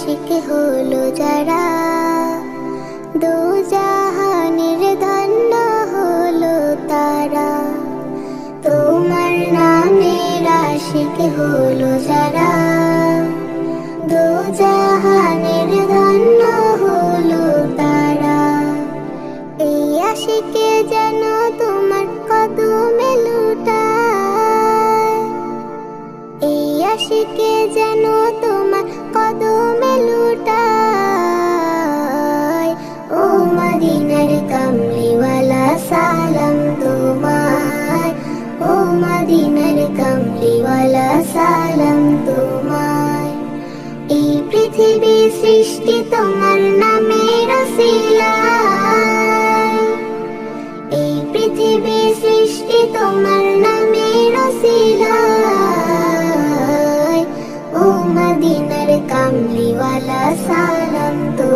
আশিক হলো যারা, দো জাহানের ধন্য হলো তারা। তোমার নামের আশিক হলো যারা, দো জাহানের ধন্য হলো তারা। এই আশিকে যেন তোমার কদমে লুটায়, এই আশিকে যেন তোমার কদমে লুটায়। ও মদিনার কামলিওয়ালা সালাম তোমায়, ও মদিনার কামলিওয়ালা সালাম তোমায়। এই পৃথিবী সৃষ্টি তোমার নামের ওসিলায়, এই পৃথিবী সৃষ্টি তোমার নামের ওসিলায়। ও মদিনার কামলিওয়ালা সালাম তোমায়।